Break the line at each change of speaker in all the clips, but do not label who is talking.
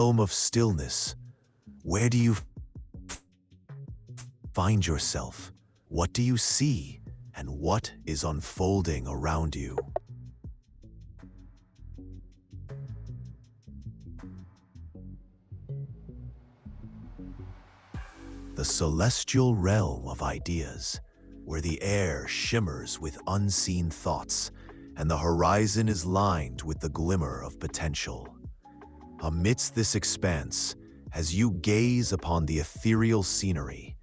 realm of stillness, where do you find yourself? What do you see? And what is unfolding around you? The celestial realm of ideas, where the air shimmers with unseen thoughts and the horizon is lined with the glimmer of potential. Amidst this expanse, as you gaze upon the ethereal scenery,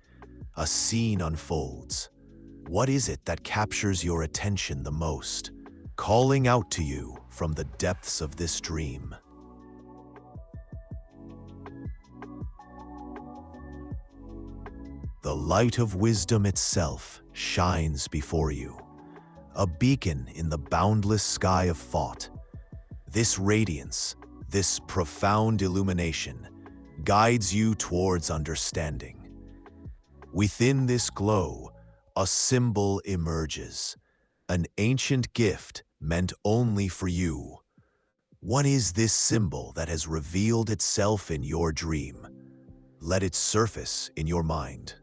a scene unfolds. What is it that captures your attention the most, calling out to you from the depths of this dream? The light of wisdom itself shines before you, a beacon in the boundless sky of thought. This radiance, this profound illumination, guides you towards understanding. Within this glow, a symbol emerges, an ancient gift meant only for you. What is this symbol that has revealed itself in your dream? Let it surface in your mind.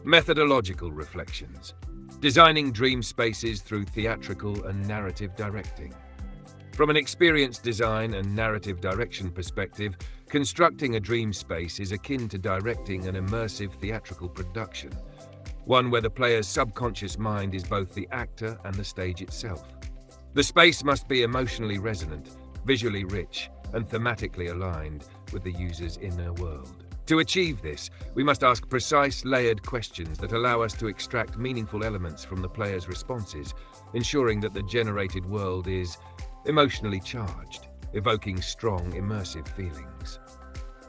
Methodological reflections. Designing dream spaces through theatrical and narrative directing. From an experienced design and narrative direction perspective, constructing a dream space is akin to directing an immersive theatrical production, one where the player's subconscious mind is both the actor and the stage itself. The space must be emotionally resonant, visually rich, and thematically aligned with the user's inner world. To achieve this, we must ask precise, layered questions that allow us to extract meaningful elements from the player's responses, ensuring that the generated world is emotionally charged, evoking strong, immersive feelings.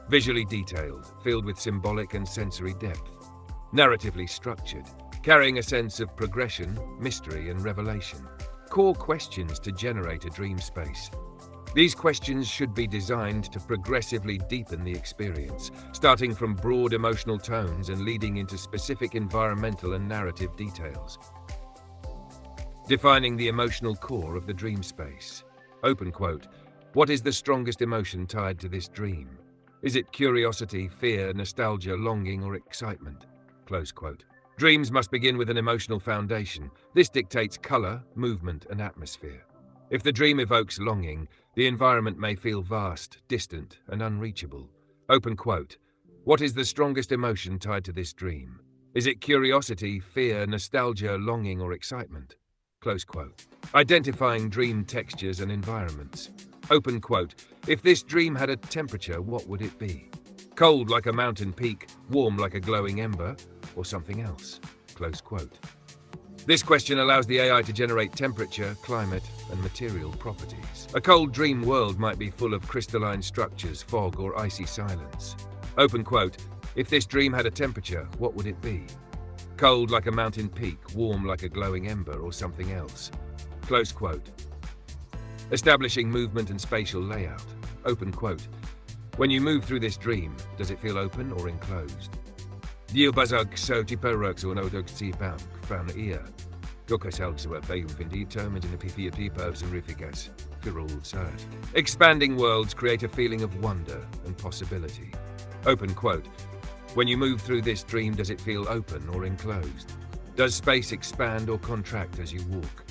Visually detailed, filled with symbolic and sensory depth. Narratively structured, carrying a sense of progression, mystery, and revelation. Core questions to generate a dream space. These questions should be designed to progressively deepen the experience, starting from broad emotional tones and leading into specific environmental and narrative details. Defining the emotional core of the dream space. Open quote, "What is the strongest emotion tied to this dream? Is it curiosity, fear, nostalgia, longing, or excitement?" Close quote. Dreams must begin with an emotional foundation. This dictates color, movement, and atmosphere. If the dream evokes longing, the environment may feel vast, distant, and unreachable. Open quote, "What is the strongest emotion tied to this dream? Is it curiosity, fear, nostalgia, longing, or excitement?" Close quote. Identifying dream textures and environments. Open quote, "If this dream had a temperature, what would it be? Cold like a mountain peak, warm like a glowing ember, or something else?" Close quote. This question allows the AI to generate temperature, climate, and material properties. A cold dream world might be full of crystalline structures, fog, or icy silence. Open quote, "If this dream had a temperature, what would it be? Cold like a mountain peak, warm like a glowing ember, or something else?" Close quote. Establishing movement and spatial layout. Open quote. When you move through this dream, does it feel open or enclosed? Dielbazug so tiperux or no dog bank fan ear. Gokaselgs were being determined in the pifia significance. Expanding worlds create a feeling of wonder and possibility. Open quote. When you move through this dream, does it feel open or enclosed? Does space expand or contract as you walk?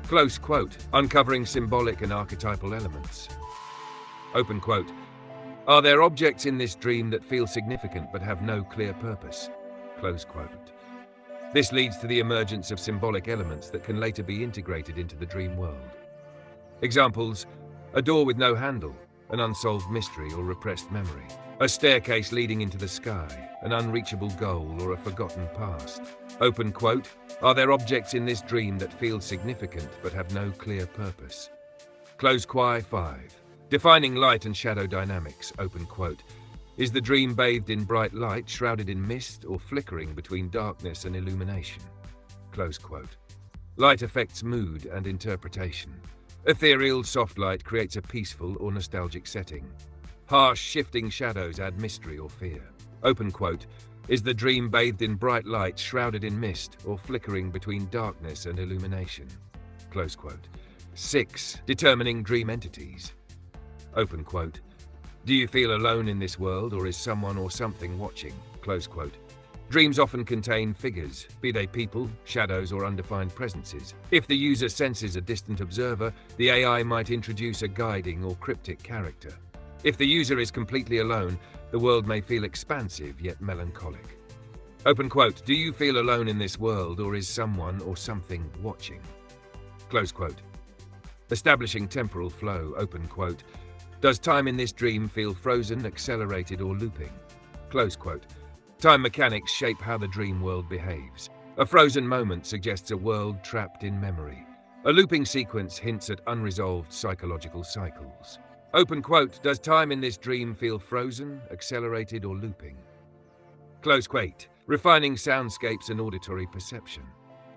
Close quote. Uncovering symbolic and archetypal elements. Open quote. Are there objects in this dream that feel significant but have no clear purpose? Close quote. This leads to the emergence of symbolic elements that can later be integrated into the dream world. Examples: a door with no handle, an unsolved mystery or repressed memory. A staircase leading into the sky, an unreachable goal or a forgotten past. Open quote. Are there objects in this dream that feel significant but have no clear purpose? Close quote 5. Defining light and shadow dynamics. Open quote. Is the dream bathed in bright light, shrouded in mist, or flickering between darkness and illumination? Close quote. Light affects mood and interpretation. Ethereal, soft light creates a peaceful or nostalgic setting. Harsh, shifting shadows add mystery or fear. Open quote. Is the dream bathed in bright light, shrouded in mist, or flickering between darkness and illumination? Close quote. 6. Determining dream entities. Open quote. Do you feel alone in this world, or is someone or something watching? Close quote. Dreams often contain figures, be they people, shadows, or undefined presences. If the user senses a distant observer, the AI might introduce a guiding or cryptic character. If the user is completely alone, the world may feel expansive yet melancholic. Open quote. Do you feel alone in this world, or is someone or something watching? Close quote. Establishing temporal flow. Open quote. Does time in this dream feel frozen, accelerated, or looping? Close quote. Time mechanics shape how the dream world behaves. A frozen moment suggests a world trapped in memory. A looping sequence hints at unresolved psychological cycles. Open quote. Does time in this dream feel frozen, accelerated, or looping? Close quote. Refining soundscapes and auditory perception.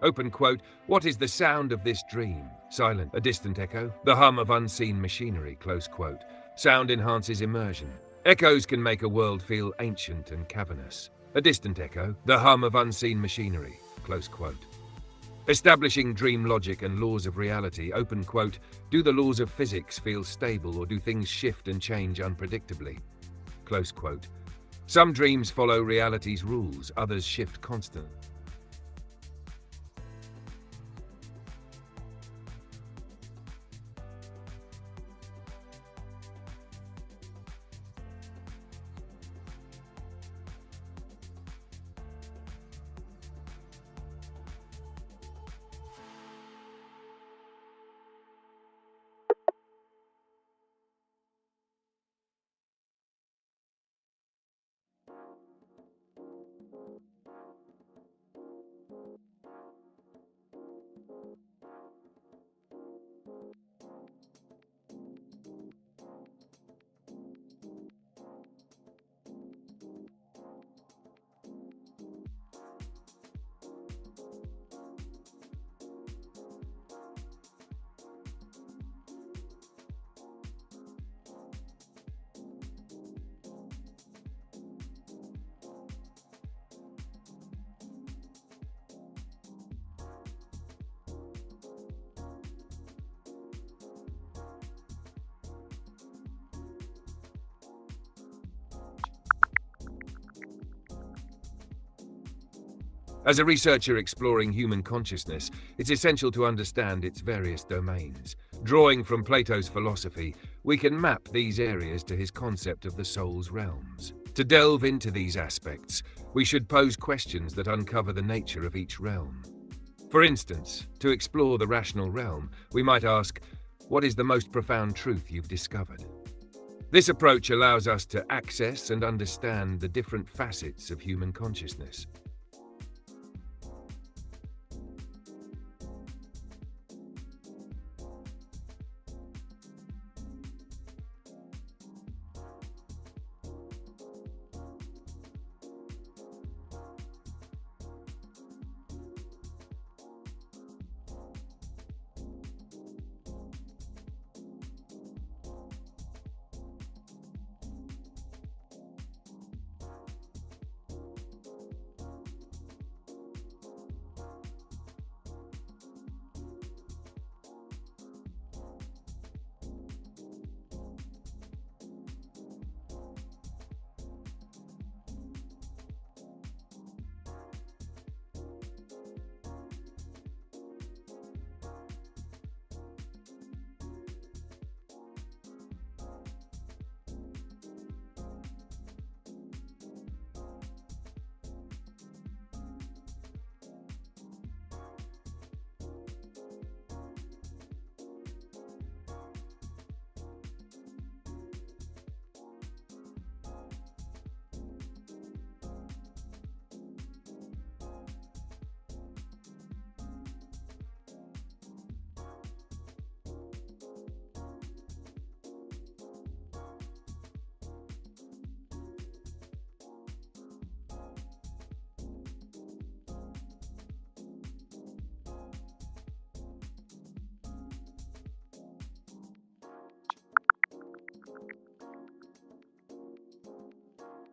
Open quote. What is the sound of this dream? Silent, a distant echo, the hum of unseen machinery. Close quote. Sound enhances immersion. Echoes can make a world feel ancient and cavernous. A distant echo, the hum of unseen machinery. Close quote. Establishing dream logic and laws of reality. Open quote. Do the laws of physics feel stable, or do things shift and change unpredictably? Close quote. Some dreams follow reality's rules, others shift constantly. As a researcher exploring human consciousness, it's essential to understand its various domains. Drawing from Plato's philosophy, we can map these areas to his concept of the soul's realms. To delve into these aspects, we should pose questions that uncover the nature of each realm. For instance, to explore the rational realm, we might ask, what is the most profound truth you've discovered? This approach allows us to access and understand the different facets of human consciousness.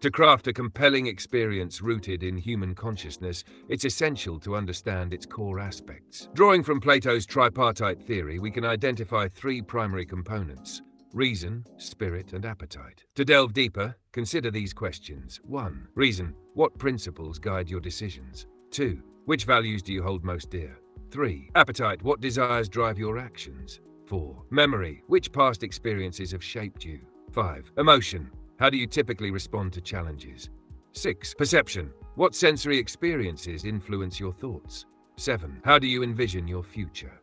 To craft a compelling experience rooted in human consciousness, it's essential to understand its core aspects. Drawing from Plato's tripartite theory, we can identify three primary components: reason, spirit, and appetite. To delve deeper, consider these questions. 1. Reason. What principles guide your decisions? 2. Which values do you hold most dear? 3. Appetite. What desires drive your actions? 4. Memory. Which past experiences have shaped you? 5. Emotion. How do you typically respond to challenges? 6. Perception. What sensory experiences influence your thoughts? 7. How do you envision your future?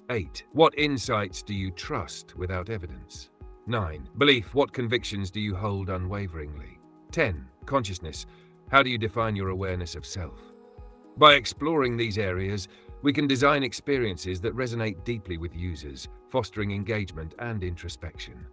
8. What insights do you trust without evidence? 9. Belief. What convictions do you hold unwaveringly? 10. Consciousness. How do you define your awareness of self? By exploring these areas, we can design experiences that resonate deeply with users, fostering engagement and introspection.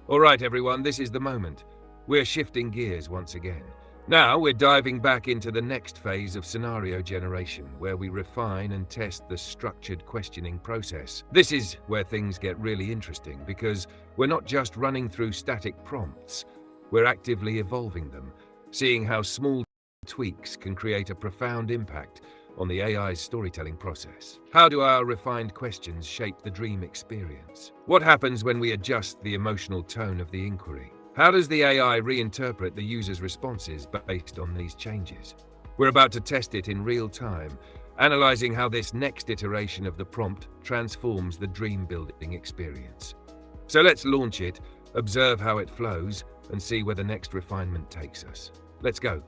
All right, everyone, this is the moment. We're shifting gears once again. Now we're diving back into the next phase of scenario generation, where we refine and test the structured questioning process. This is where things get really interesting, because we're not just running through static prompts, we're actively evolving them, seeing how small tweaks can create a profound impact on the AI's storytelling process. How do our refined questions shape the dream experience? What happens when we adjust the emotional tone of the inquiry? How does the AI reinterpret the user's responses based on these changes? We're about to test it in real time, analyzing how this next iteration of the prompt transforms the dream-building experience. So let's launch it, observe how it flows, and see where the next refinement takes us. Let's go.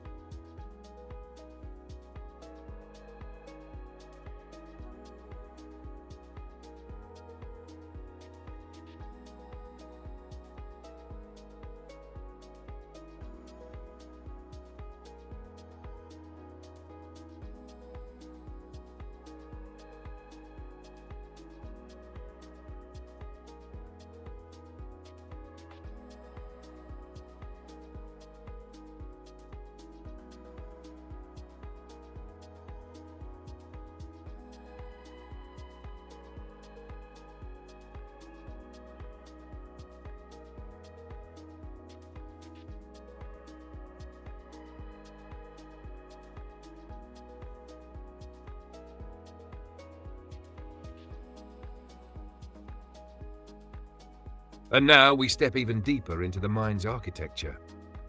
And now we step even deeper into the mind's architecture.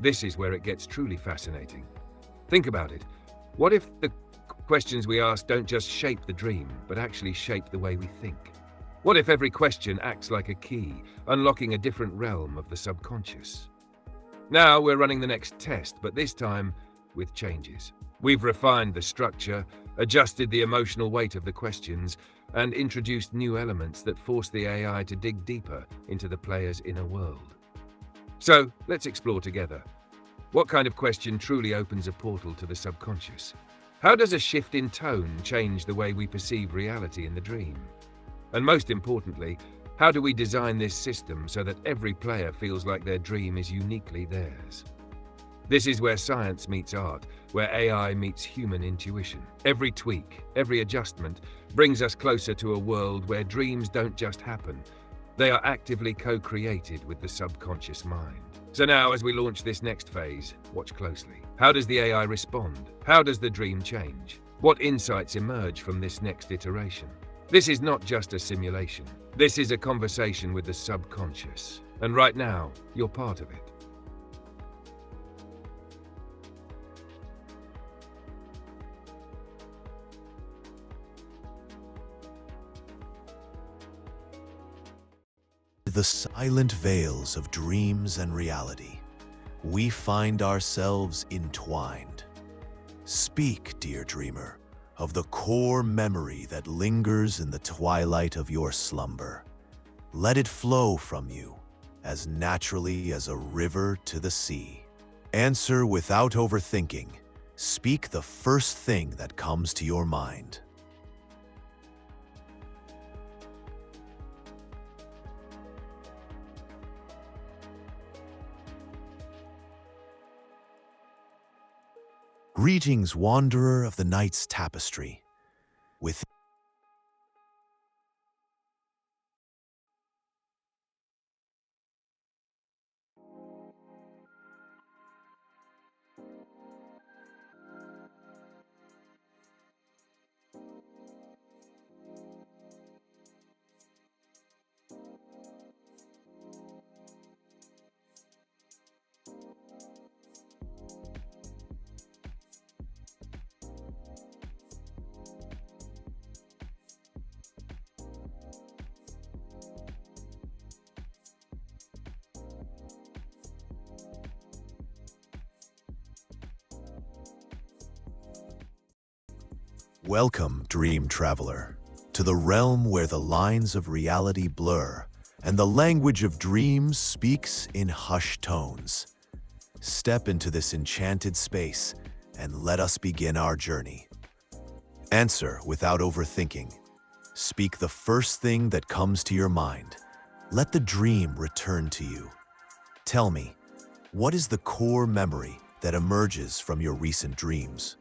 This is where it gets truly fascinating. Think about it. What if the questions we ask don't just shape the dream, but actually shape the way we think? What if every question acts like a key, unlocking a different realm of the subconscious? Now we're running the next test, but this time with changes. We've refined the structure, adjusted the emotional weight of the questions, and introduced new elements that force the AI to dig deeper into the player's inner world. So, let's explore together. What kind of question truly opens a portal to the subconscious? How does a shift in tone change the way we perceive reality in the dream? And most importantly, how do we design this system so that every player feels like their dream is uniquely theirs? This is where science meets art, where AI meets human intuition. Every tweak, every adjustment brings us closer to a world where dreams don't just happen. They are actively co-created with the subconscious mind. So now, as we launch this next phase, watch closely. How does the AI respond? How does the dream change? What insights emerge from this next iteration? This is not just a simulation. This is a conversation with the subconscious. And right now, you're part of it.
The silent veils of dreams and reality, we find ourselves entwined. Speak, dear dreamer, of the core memory that lingers in the twilight of your slumber. Let it flow from you as naturally as a river to the sea. Answer without overthinking. Speak the first thing that comes to your mind. Greetings, wanderer of the night's tapestry. With Welcome, dream traveler, to the realm where the lines of reality blur and the language of dreams speaks in hushed tones. Step into this enchanted space and let us begin our journey. Answer without overthinking. Speak the first thing that comes to your mind. Let the dream return to you. Tell me, what is the core memory that emerges from your recent dreams?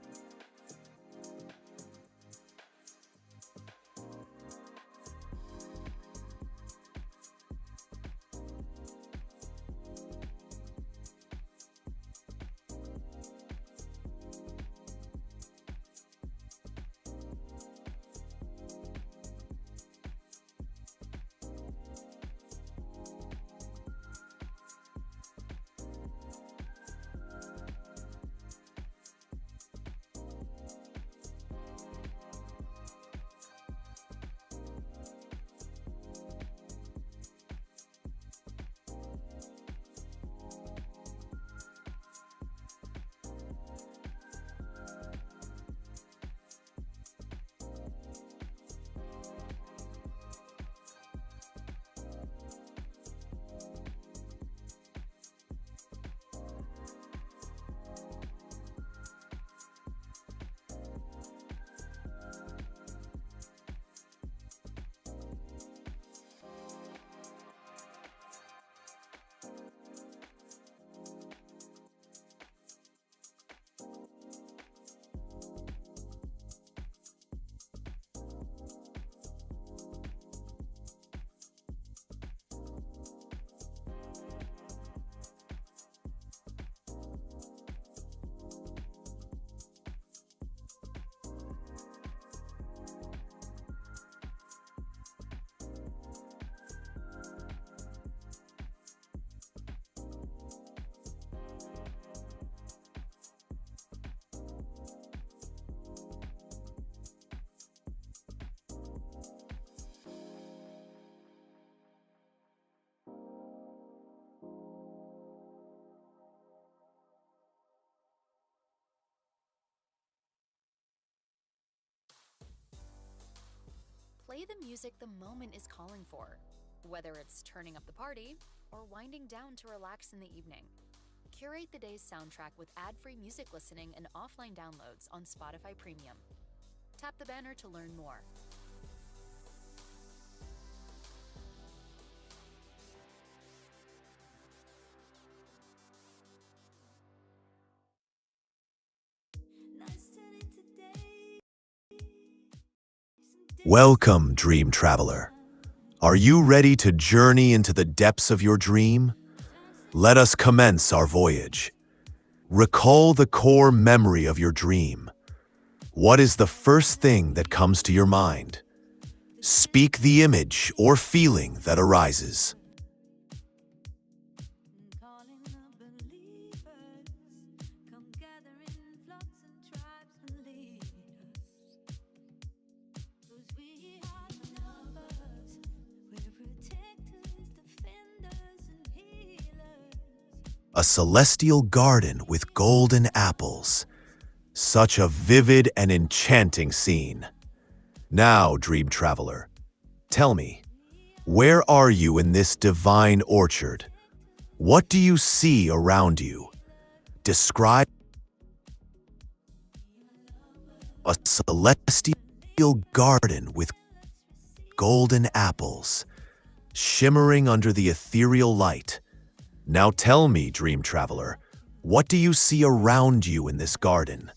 Play the music the moment is calling for, whether it's turning up the party or winding down to relax in the evening. Curate the day's soundtrack with ad-free music listening and offline downloads on Spotify Premium. Tap the banner to learn more.
Welcome, dream traveler. Are you ready to journey into the depths of your dream? Let us commence our voyage. Recall the core memory of your dream. What is the first thing that comes to your mind? Speak the image or feeling that arises. A celestial garden with golden apples. Such a vivid and enchanting scene. Now, dream traveler, tell me, where are you in this divine orchard? What do you see around you? Describe a celestial garden with golden apples, shimmering under the ethereal light. Now tell me, dream traveler, what do you see around you in this garden?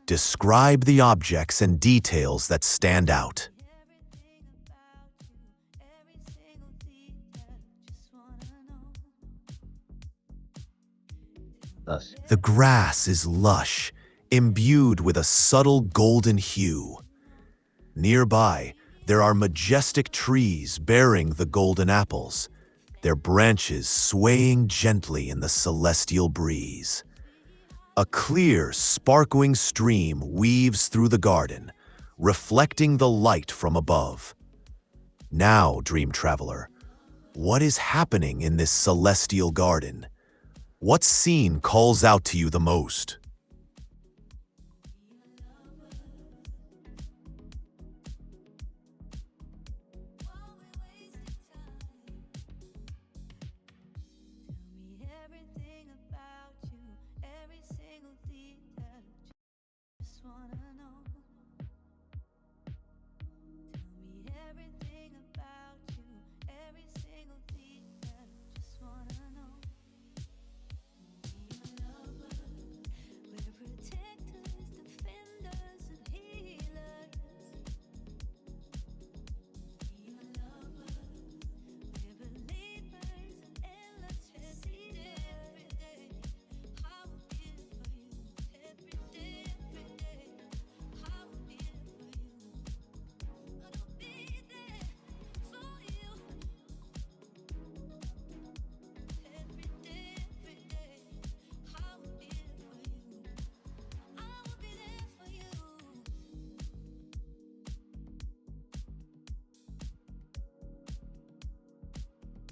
Describe the objects and details that stand out. The grass is lush, imbued with a subtle golden hue. Nearby, there are majestic trees bearing the golden apples, their branches swaying gently in the celestial breeze. A clear, sparkling stream weaves through the garden, reflecting the light from above. Now, dream traveler, what is happening in this celestial garden? What scene calls out to you the most?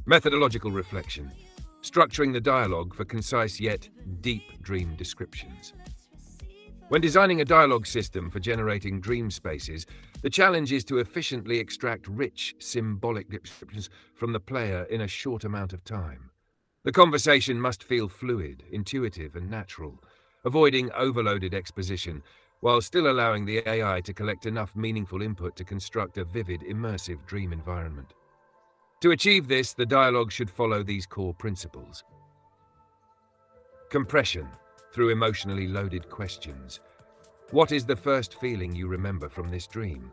Methodological reflection, structuring the dialogue for concise yet deep dream descriptions. When designing a dialogue system for generating dream spaces, the challenge is to efficiently extract rich, symbolic descriptions from the player in a short amount of time. The conversation must feel fluid, intuitive, and natural, avoiding overloaded exposition, while still allowing the AI to collect enough meaningful input to construct a vivid, immersive dream environment. To achieve this, the dialogue should follow these core principles. Compression, through emotionally loaded questions. What is the first feeling you remember from this dream?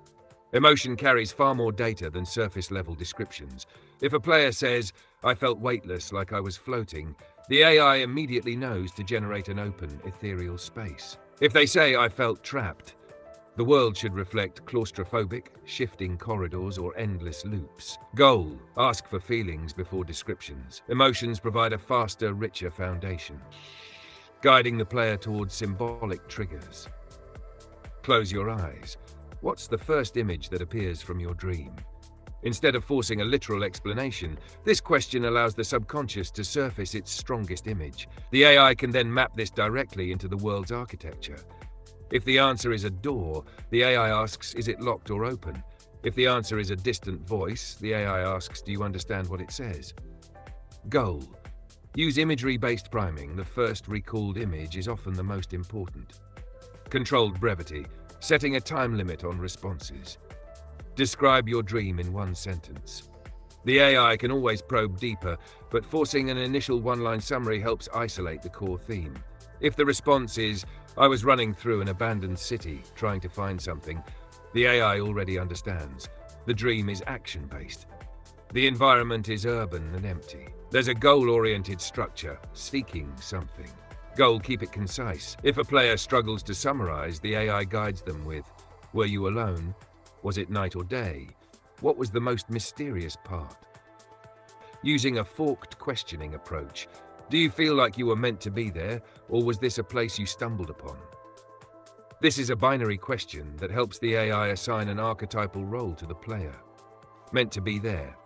Emotion carries far more data than surface-level descriptions. If a player says, "I felt weightless, like I was floating," the AI immediately knows to generate an open, ethereal space. If they say, "I felt trapped," the world should reflect claustrophobic, shifting corridors, or endless loops. Goal: ask for feelings before descriptions. Emotions provide a faster, richer foundation, guiding the player towards symbolic triggers. Close your eyes. What's the first image that appears from your dream? Instead of forcing a literal explanation, this question allows the subconscious to surface its strongest image. The AI can then map this directly into the world's architecture. If the answer is a door, the AI asks, "Is it locked or open?" If the answer is a distant voice, the AI asks, "Do you understand what it says?" Goal: use imagery-based priming. The first recalled image is often the most important. Controlled brevity, setting a time limit on responses. Describe your dream in one sentence. The AI can always probe deeper, but forcing an initial one-line summary helps isolate the core theme. If the response is, "I was running through an abandoned city, trying to find something," the AI already understands. The dream is action-based. The environment is urban and empty. There's a goal-oriented structure, seeking something. Goal: keep it concise. If a player struggles to summarize, the AI guides them with, "Were you alone? Was it night or day? What was the most mysterious part?" Using a forked questioning approach. Do you feel like you were meant to be there, or was this a place you stumbled upon? This is a binary question that helps the AI assign an archetypal role to the player. Meant to be there.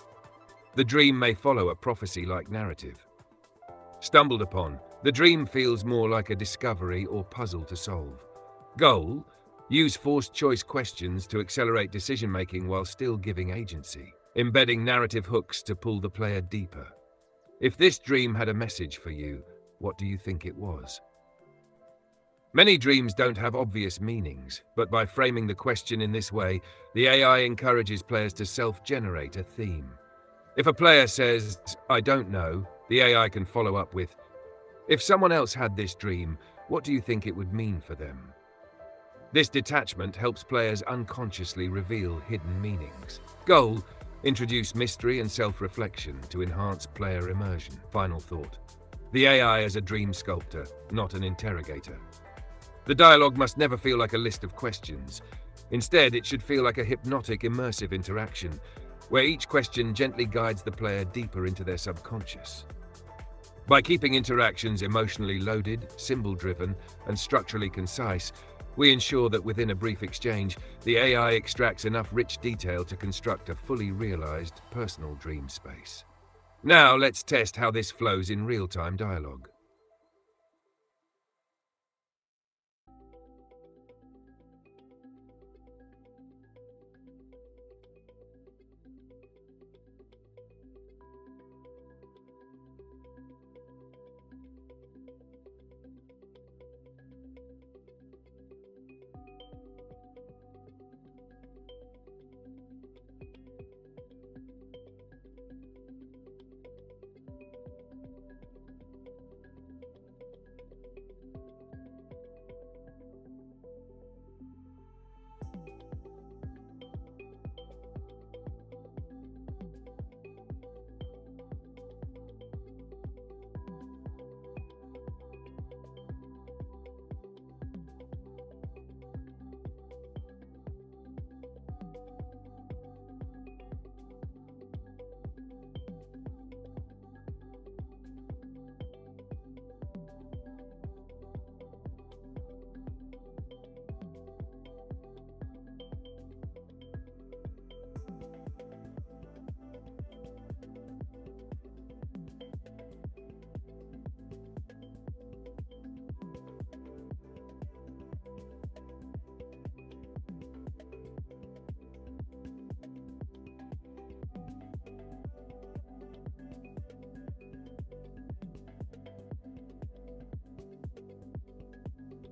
The dream may follow a prophecy-like narrative. Stumbled upon. The dream feels more like a discovery or puzzle to solve. Goal: use forced choice questions to accelerate decision-making while still giving agency, embedding narrative hooks to pull the player deeper. If this dream had a message for you, what do you think it was? Many dreams don't have obvious meanings, but by framing the question in this way, the AI encourages players to self-generate a theme. If a player says, "I don't know," the AI can follow up with, "If someone else had this dream, what do you think it would mean for them?" This detachment helps players unconsciously reveal hidden meanings. Goal: introduce mystery and self-reflection to enhance player immersion. Final thought: the AI as a dream sculptor, not an interrogator. The dialogue must never feel like a list of questions. Instead, it should feel like a hypnotic, immersive interaction, where each question gently guides the player deeper into their subconscious. By keeping interactions emotionally loaded, symbol-driven, and structurally concise, we ensure that within a brief exchange, the AI extracts enough rich detail to construct a fully realized personal dream space. Now, let's test how this flows in real-time dialogue.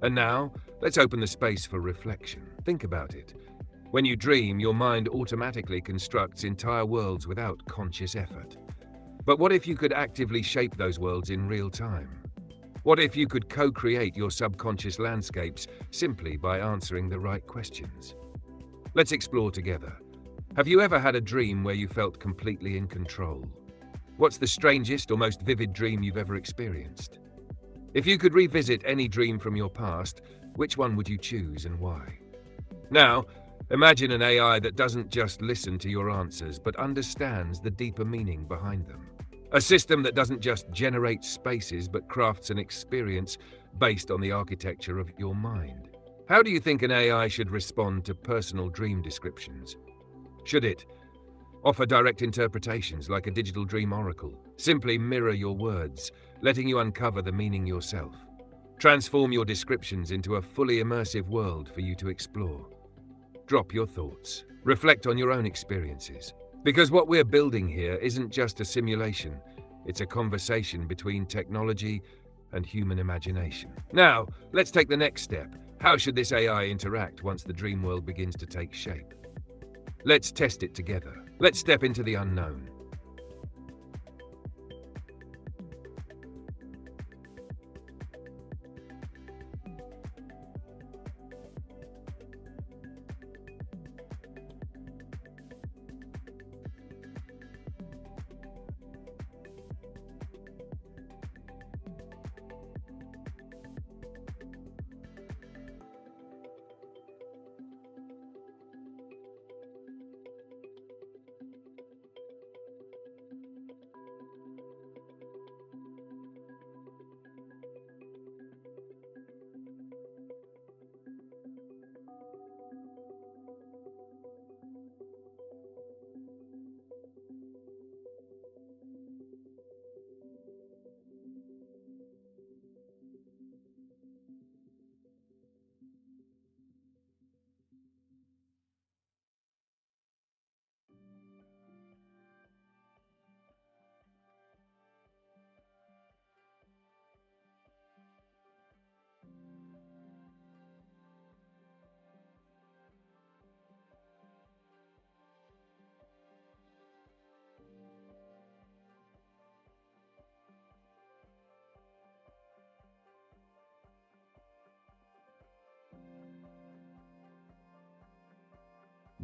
And now, let's open the space for reflection. Think about it. When you dream, your mind automatically constructs entire worlds without conscious effort. But what if you could actively shape those worlds in real time? What if you could co-create your subconscious landscapes simply by answering the right questions? Let's explore together. Have you ever had a dream where you felt completely in control? What's the strangest or most vivid dream you've ever experienced? If you could revisit any dream from your past, which one would you choose and why? Now, imagine an AI that doesn't just listen to your answers, but understands the deeper meaning behind them. A system that doesn't just generate spaces, but crafts an experience based on the architecture of your mind. How do you think an AI should respond to personal dream descriptions? Should it offer direct interpretations like a digital dream oracle? Simply mirror your words, letting you uncover the meaning yourself? Transform your descriptions into a fully immersive world for you to explore? Drop your thoughts. Reflect on your own experiences. Because what we're building here isn't just a simulation, it's a conversation between technology and human imagination. Now, let's take the next step. How should this AI interact once the dream world begins to take shape? Let's test it together. Let's step into the unknown.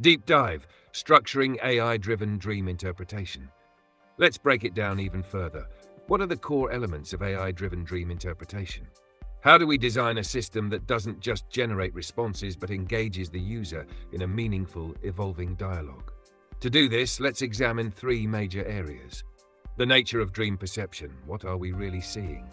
Deep dive, structuring AI-driven dream interpretation. Let's break it down even further. What are the core elements of AI-driven dream interpretation? How do we design a system that doesn't just generate responses but engages the user in a meaningful, evolving dialogue? To do this, let's examine three major areas. The nature of dream perception. What are we really seeing?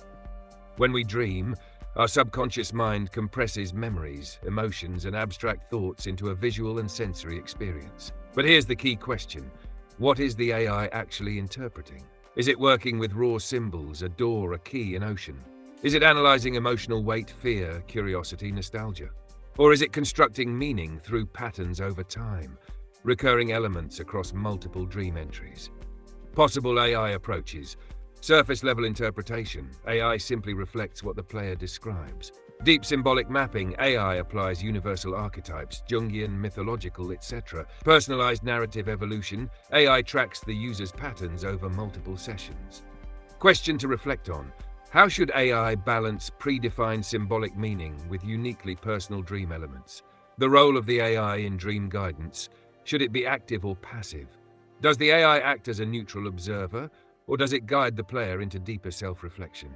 When we dream, our subconscious mind compresses memories, emotions, and abstract thoughts into a visual and sensory experience. But here's the key question. What is the AI actually interpreting? Is it working with raw symbols, a door, a key, an ocean? Is it analyzing emotional weight, fear, curiosity, nostalgia? Or is it constructing meaning through patterns over time, recurring elements across multiple dream entries? Possible AI approaches. Surface-level interpretation. AI simply reflects what the player describes. Deep symbolic mapping. AI applies universal archetypes, Jungian, mythological, etc. Personalized narrative evolution. AI tracks the user's patterns over multiple sessions. Question to reflect on. How should AI balance predefined symbolic meaning with uniquely personal dream elements? The role of the AI in dream guidance. Should it be active or passive? Does the AI act as a neutral observer, or does it guide the player into deeper self-reflection?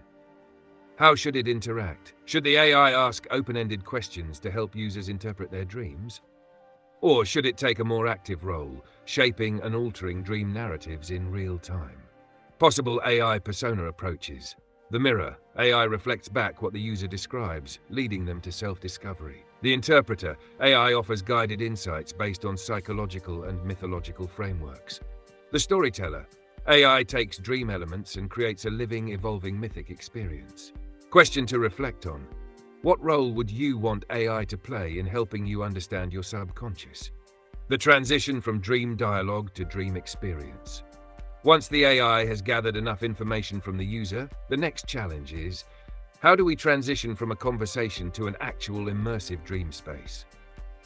How should it interact? Should the AI ask open-ended questions to help users interpret their dreams? Or should it take a more active role, shaping and altering dream narratives in real time? Possible AI persona approaches. The mirror. AI reflects back what the user describes, leading them to self-discovery. The interpreter. AI offers guided insights based on psychological and mythological frameworks. The storyteller. AI takes dream elements and creates a living, evolving mythic experience. Question to reflect on. What role would you want AI to play in helping you understand your subconscious? The transition from dream dialogue to dream experience. Once the AI has gathered enough information from the user, the next challenge is, how do we transition from a conversation to an actual immersive dream space?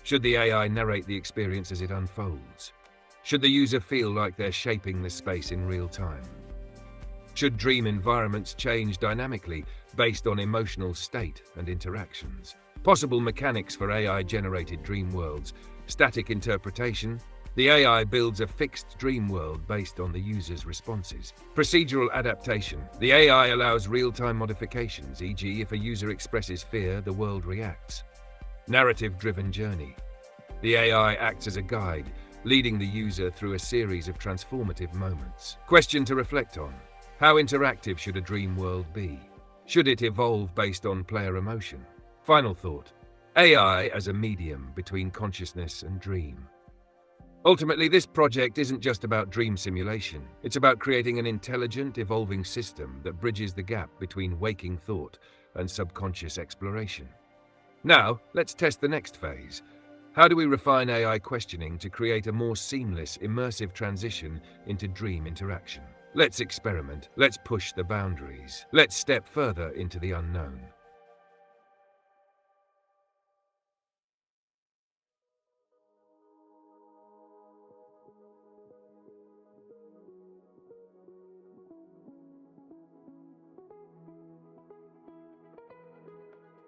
Should the AI narrate the experience as it unfolds? Should the user feel like they're shaping the space in real time? Should dream environments change dynamically based on emotional state and interactions? Possible mechanics for AI-generated dream worlds. Static interpretation. The AI builds a fixed dream world based on the user's responses. Procedural adaptation. The AI allows real-time modifications, e.g., if a user expresses fear, the world reacts. Narrative-driven journey. The AI acts as a guide, leading the user through a series of transformative moments. Question to reflect on. How interactive should a dream world be? Should it evolve based on player emotion? Final thought. AI as a medium between consciousness and dream. Ultimately, this project isn't just about dream simulation. It's about creating an intelligent, evolving system that bridges the gap between waking thought and subconscious exploration. Now, let's test the next phase. How do we refine AI questioning to create a more seamless, immersive transition into dream interaction? Let's experiment. Let's push the boundaries. Let's step further into the unknown.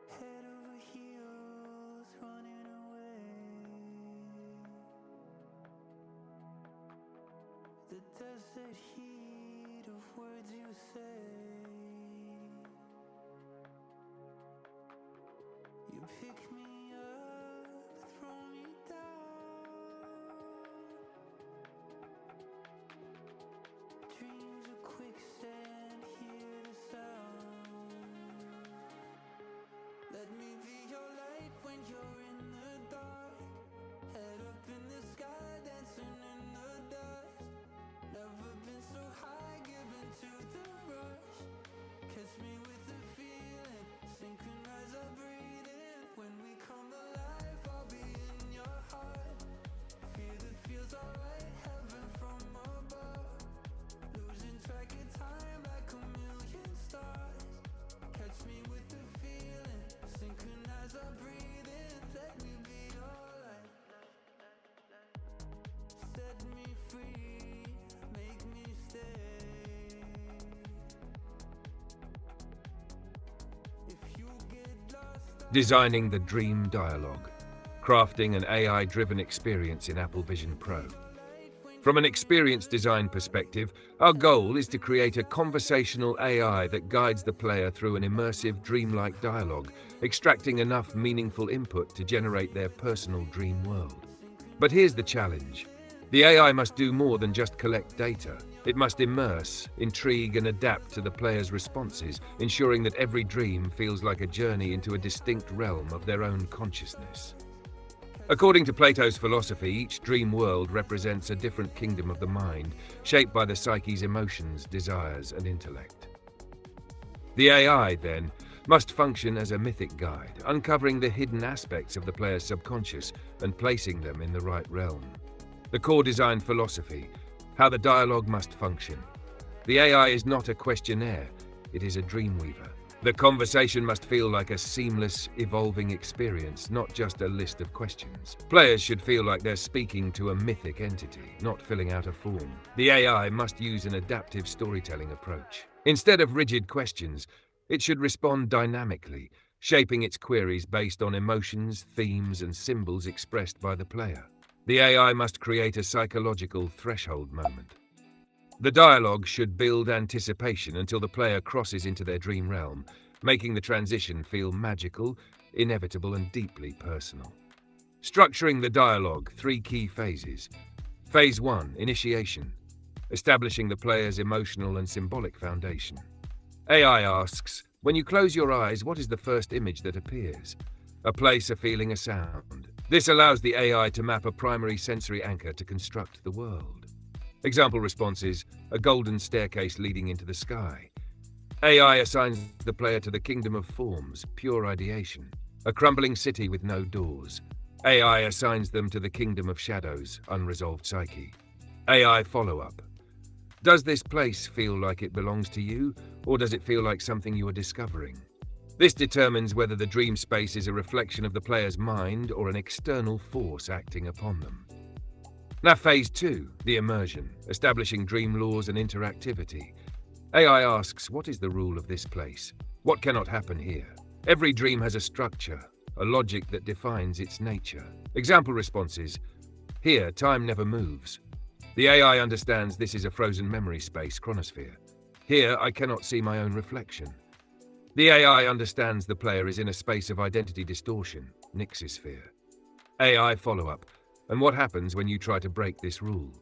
Head over heels, running away. The desert heat of words you say. You pick me up, throw me down. Dreams of quicksand, hear the sound. Let me be your light when you're in the dark. Head up in the sky, dancing in the dust. Never been so high, given to the rush. Catch me with the feeling, synchronize our breathing. When we come alive, I'll be in your heart. Fear that feels alright, heaven from above. Losing track of time like a million stars. Catch me with the feeling, synchronize our breathing. Let me be your light. Set me free, make me stay. If you get lost,
Designing the dream dialogue. crafting an AI-driven experience in Apple Vision Pro. From an experience design perspective, our goal is to create a conversational AI that guides the player through an immersive, dreamlike dialogue, extracting enough meaningful input to generate their personal dream world. But here's the challenge. The AI must do more than just collect data. It must immerse, intrigue, and adapt to the player's responses, ensuring that every dream feels like a journey into a distinct realm of their own consciousness. According to Plato's philosophy, each dream world represents a different kingdom of the mind, shaped by the psyche's emotions, desires, and intellect. The AI, then, must function as a mythic guide, uncovering the hidden aspects of the player's subconscious and placing them in the right realm. The core design philosophy, how the dialogue must function. The AI is not a questionnaire, it is a dreamweaver. The conversation must feel like a seamless, evolving experience, not just a list of questions. Players should feel like they're speaking to a mythic entity, not filling out a form. The AI must use an adaptive storytelling approach. Instead of rigid questions, it should respond dynamically, shaping its queries based on emotions, themes, and symbols expressed by the player. The AI must create a psychological threshold moment. The dialogue should build anticipation until the player crosses into their dream realm, making the transition feel magical, inevitable, and deeply personal. Structuring the dialogue, 3 key phases. Phase 1, initiation, establishing the player's emotional and symbolic foundation. AI asks, when you close your eyes, what is the first image that appears? A place, a feeling, a sound. This allows the AI to map a primary sensory anchor to construct the world. Example responses, a golden staircase leading into the sky. AI assigns the player to the kingdom of forms, pure ideation. A crumbling city with no doors. AI assigns them to the kingdom of shadows, unresolved psyche. AI follow-up. Does this place feel like it belongs to you, or does it feel like something you are discovering? This determines whether the dream space is a reflection of the player's mind or an external force acting upon them. Now phase 2, the immersion, establishing dream laws and interactivity. AI asks, what is the rule of this place? What cannot happen here? Every dream has a structure, a logic that defines its nature. Example responses, here, time never moves. The AI understands this is a frozen memory space, chronosphere. Here, I cannot see my own reflection. The AI understands the player is in a space of identity distortion, nyxisphere. AI follow-up. And what happens when you try to break this rule?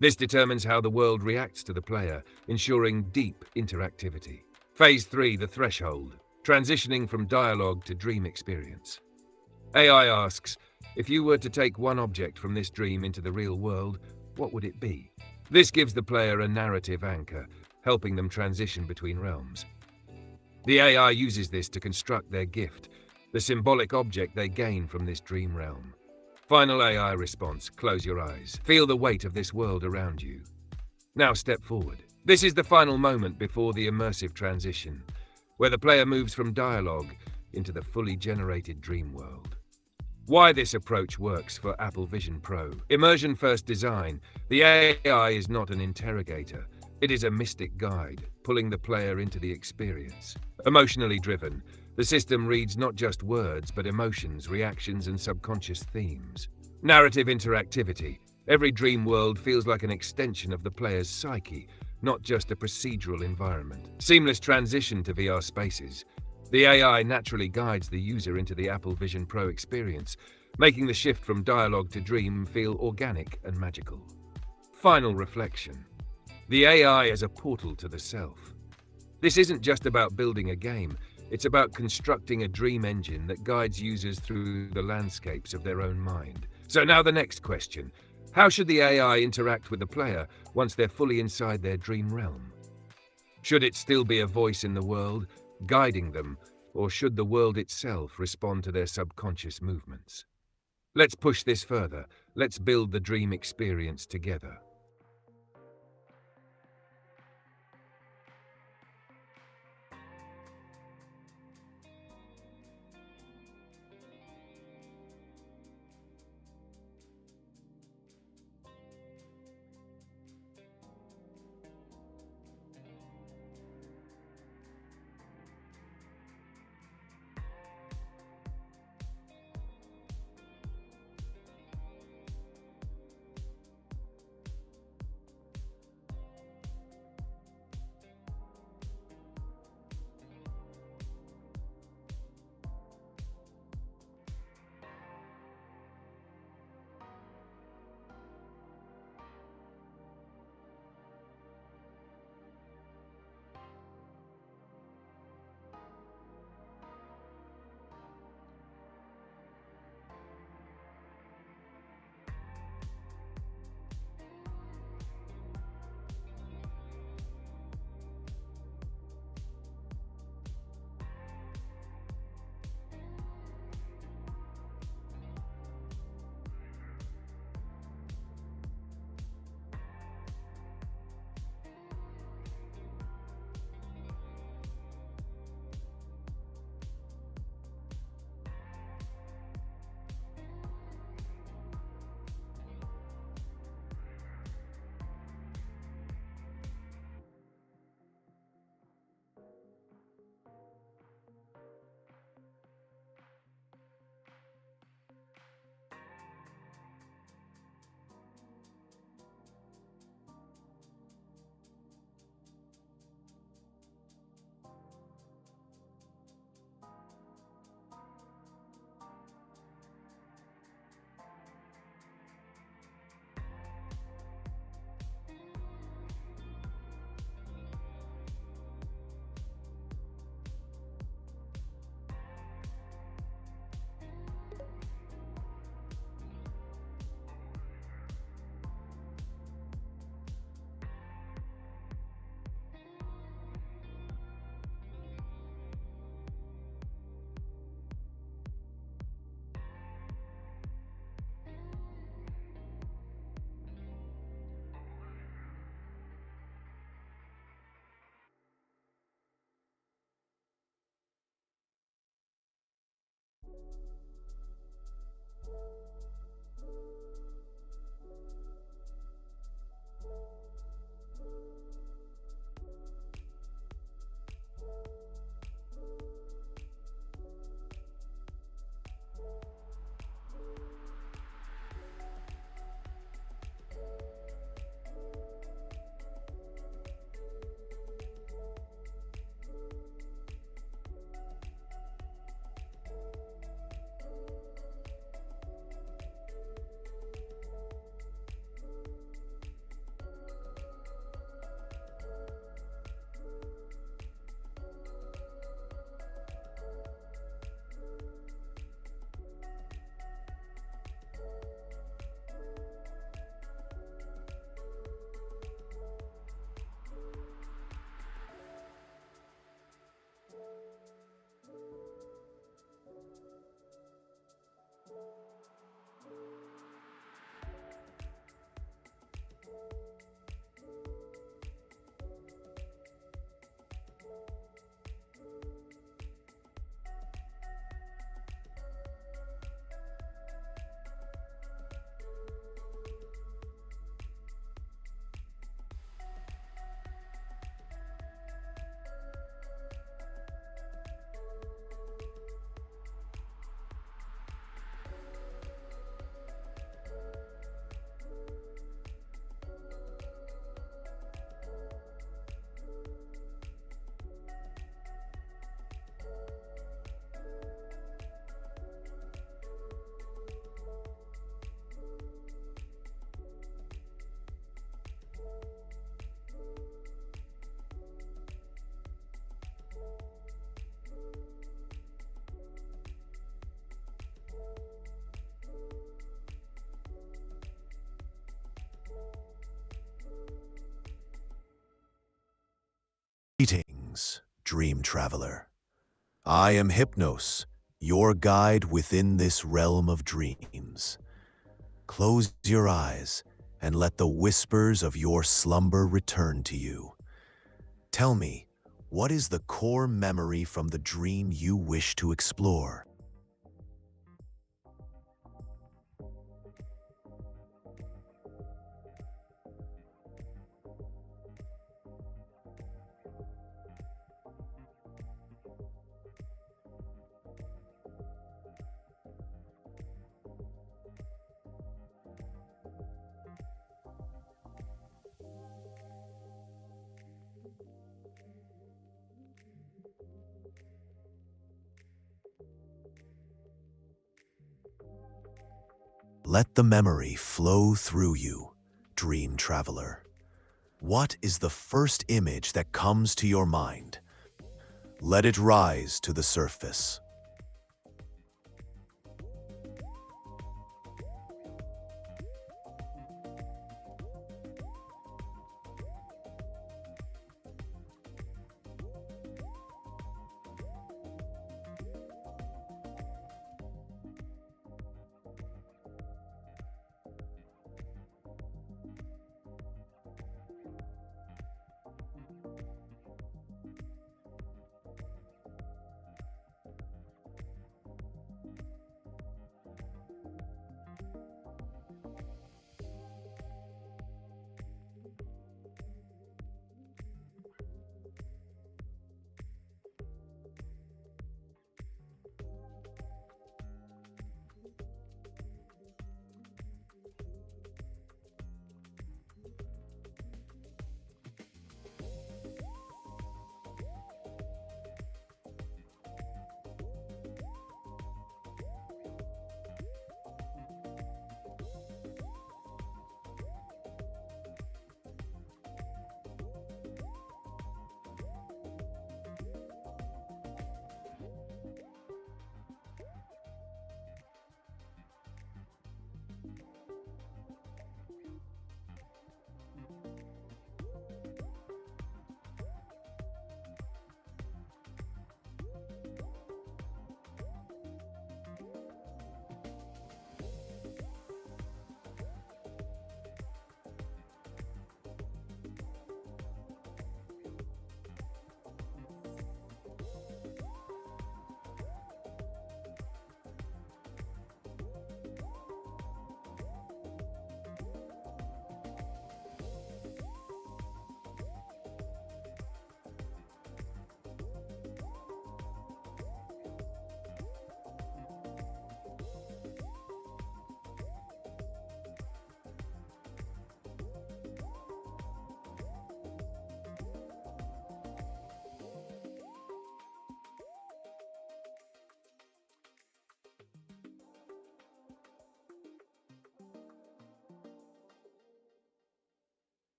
This determines how the world reacts to the player, ensuring deep interactivity. Phase 3, the threshold, transitioning from dialogue to dream experience. AI asks, if you were to take one object from this dream into the real world, what would it be? This gives the player a narrative anchor, helping them transition between realms. The AI uses this to construct their gift, the symbolic object they gain from this dream realm. Final AI response, close your eyes. Feel the weight of this world around you. Now step forward. This is the final moment before the immersive transition, where the player moves from dialogue into the fully generated dream world. Why this approach works for Apple Vision Pro. Immersion-first design. The AI is not an interrogator. It is a mystic guide, pulling the player into the experience. Emotionally driven. The system reads not just words, but emotions, reactions, and subconscious themes. Narrative interactivity. Every dream world feels like an extension of the player's psyche, not just a procedural environment. Seamless transition to VR spaces. The AI naturally guides the user into the Apple Vision Pro experience, making the shift from dialogue to dream feel organic and magical. Final reflection. The AI as a portal to the self. This isn't just about building a game. It's about constructing a dream engine that guides users through the landscapes of their own mind. So now the next question. How should the AI interact with the player once they're fully inside their dream realm? Should it still be a voice in the world, guiding them, or should the world itself respond to their subconscious movements? Let's push this further. Let's build the dream experience together.
Greetings, dream traveler. I am Hypnos, your guide within this realm of dreams. Close your eyes and let the whispers of your slumber return to you. Tell me, what is the core memory from the dream you wish to explore? Let the memory flow through you, dream traveler. What is the first image that comes to your mind? Let it rise to the surface.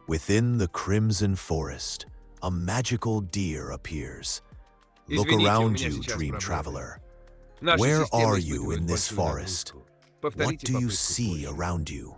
Within the crimson forest, a magical deer appears. Look
Извините, у
around
меня
you,
сейчас
dream
проблемы.
traveler.
Наша
Where
система
are you
испытывает
in this
большую
forest?
нагрузку.
What
Повторите
do you
попытку
see
позже.
around you?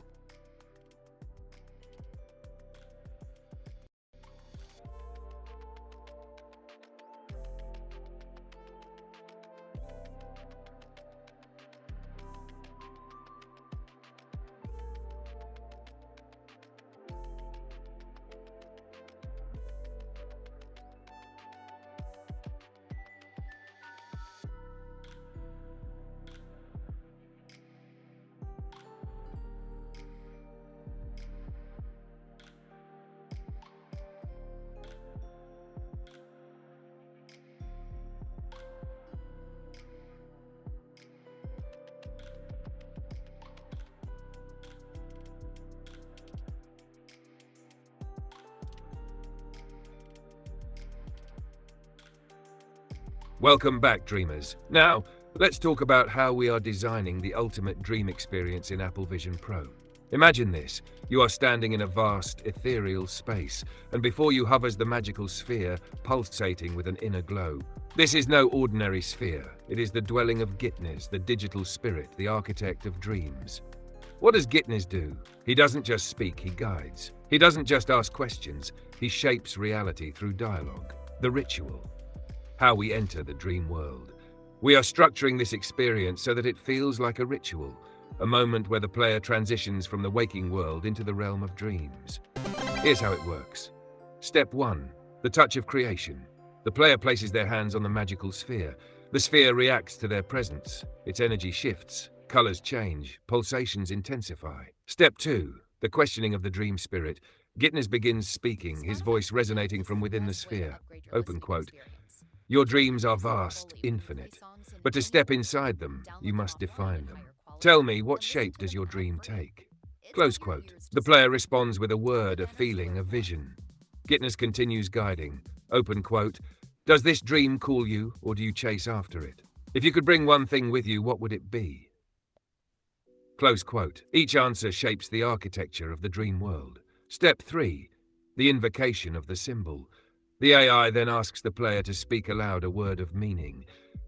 Welcome back, dreamers. Now, let's talk about how we are designing the ultimate dream experience in Apple Vision Pro. Imagine this. You are standing in a vast, ethereal space, and before you hovers the magical sphere, pulsating with an inner glow. This is no ordinary sphere. It is the dwelling of Gitnes, the digital spirit, the architect of dreams. What does Gitnes do? He doesn't just speak, he guides. He doesn't just ask questions, he shapes reality through dialogue. The ritual. How we enter the dream world. We are structuring this experience so that it feels like a ritual, a moment where the player transitions from the waking world into the realm of dreams. Here's how it works. Step 1. The touch of creation. The player places their hands on the magical sphere. The sphere reacts to their presence. Its energy shifts, colors change, pulsations intensify. Step 2. The questioning of the dream spirit. Gitnes begins speaking, his voice resonating from within the sphere. Open quote. Your dreams are vast, infinite, but to step inside them, you must define them. Tell me, what shape does your dream take? Close quote. The player responds with a word, a feeling, a vision. Gitnes continues guiding. Open quote. Does this dream call you, or do you chase after it? If you could bring one thing with you, what would it be? Close quote. Each answer shapes the architecture of the dream world. Step 3. The invocation of the symbol. The AI then asks the player to speak aloud a word of meaning,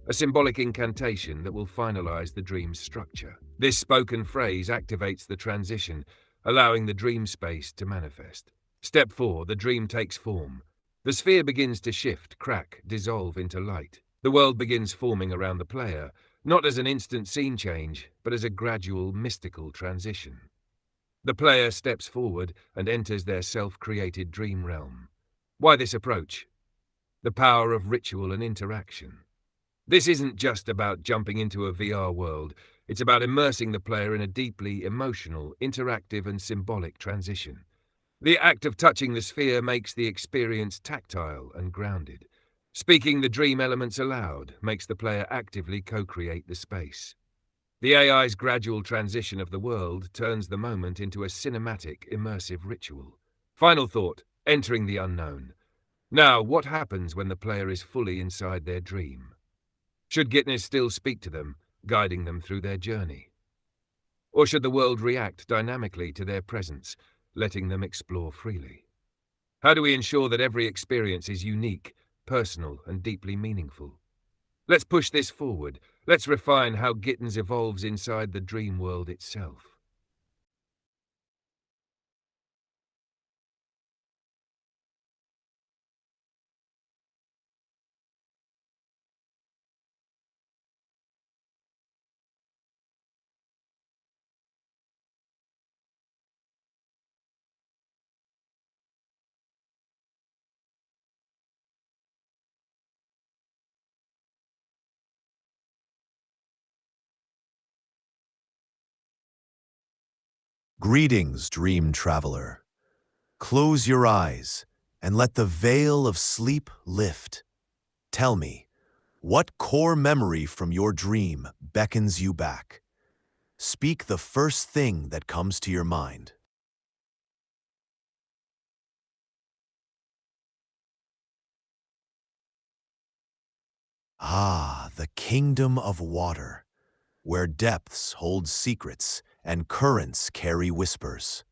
a symbolic incantation that will finalize the dream's structure. This spoken phrase activates the transition, allowing the dream space to manifest. Step 4. The dream takes form. The sphere begins to shift, crack, dissolve into light. The world begins forming around the player, not as an instant scene change, but as a gradual, mystical transition. The player steps forward and enters their self-created dream realm. Why this approach? The power of ritual and interaction. This isn't just about jumping into a VR world, it's about immersing the player in a deeply emotional, interactive and symbolic transition. The act of touching the sphere makes the experience tactile and grounded. Speaking the dream elements aloud makes the player actively co-create the space. The AI's gradual transition of the world turns the moment into a cinematic, immersive ritual. Final thought, entering the unknown. Now, what happens when the player is fully inside their dream? Should Gitnes still speak to them, guiding them through their journey? Or should the world react dynamically to their presence, letting them explore freely? How do we ensure that every experience is unique, personal, and deeply meaningful? Let's push this forward. Let's refine how Gitnes evolves inside the dream world itself.
Greetings, dream traveler. Close your eyes and let the veil of sleep lift. Tell me, what core memory from your dream beckons you back? Speak the first thing that comes to your mind. Ah, the kingdom of water, where depths hold secrets and currents carry whispers.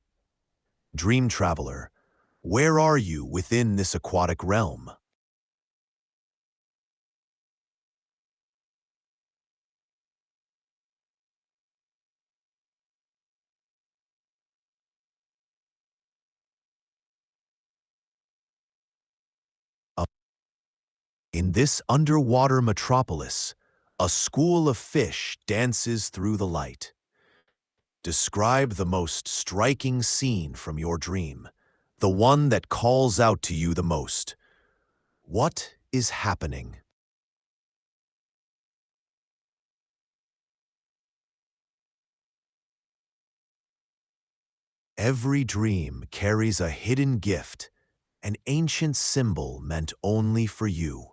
Dream traveler, where are you within this aquatic realm? In this underwater metropolis, a school of fish dances through the light. Describe the most striking scene from your dream, the one that calls out to you the most. What is happening? Every dream carries a hidden gift, an ancient symbol meant only for you.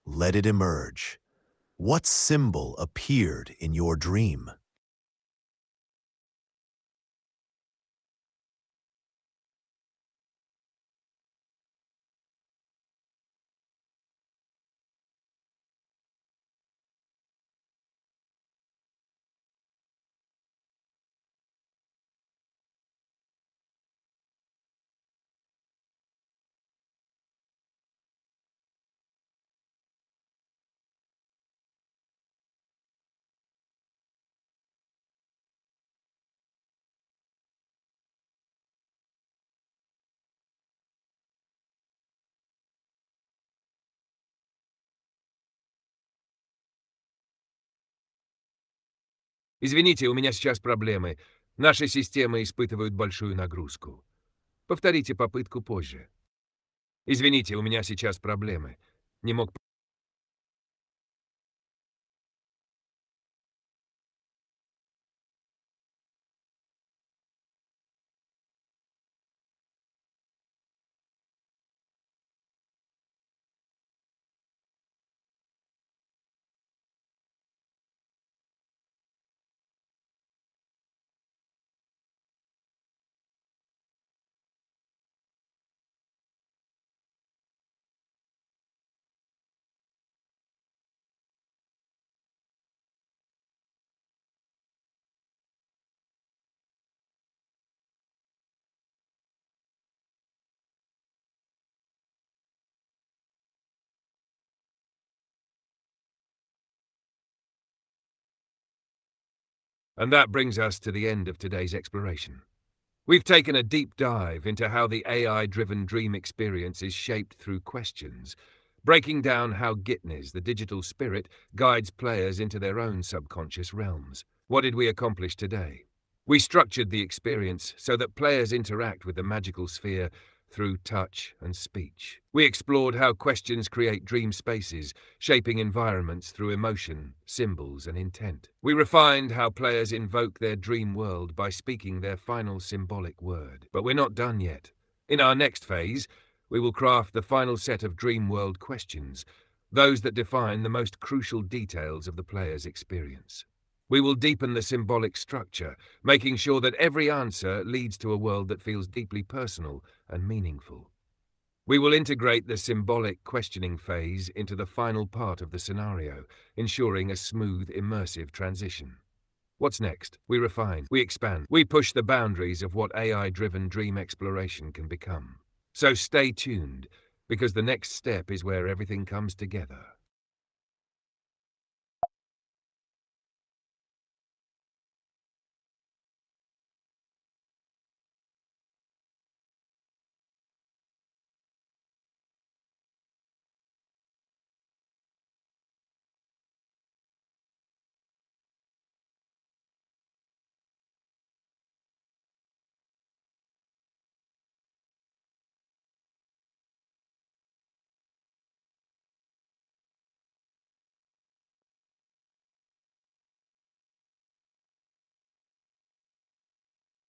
Let it emerge. What symbol appeared in your dream?
Извините, у меня сейчас проблемы. Наши системы испытывают большую нагрузку. Повторите попытку позже. Извините, у меня сейчас проблемы. Не мог... And that brings us to the end of today's exploration. We've taken a deep dive into how the AI-driven dream experience is shaped through questions, breaking down how Gitnes, the digital spirit, guides players into their own subconscious realms. What did we accomplish today? We structured the experience so that players interact with the magical sphere through touch and speech. We explored how questions create dream spaces, shaping environments through emotion, symbols, and intent. We refined how players invoke their dream world by speaking their final symbolic word. But we're not done yet. In our next phase, we will craft the final set of dream world questions, those that define the most crucial details of the player's experience. We will deepen the symbolic structure, making sure that every answer leads to a world that feels deeply personal and meaningful. We will integrate the symbolic questioning phase into the final part of the scenario, ensuring a smooth, immersive transition. What's next? We refine, we expand, we push the boundaries of what AI-driven dream exploration can become. So stay tuned, because the next step is where everything comes together.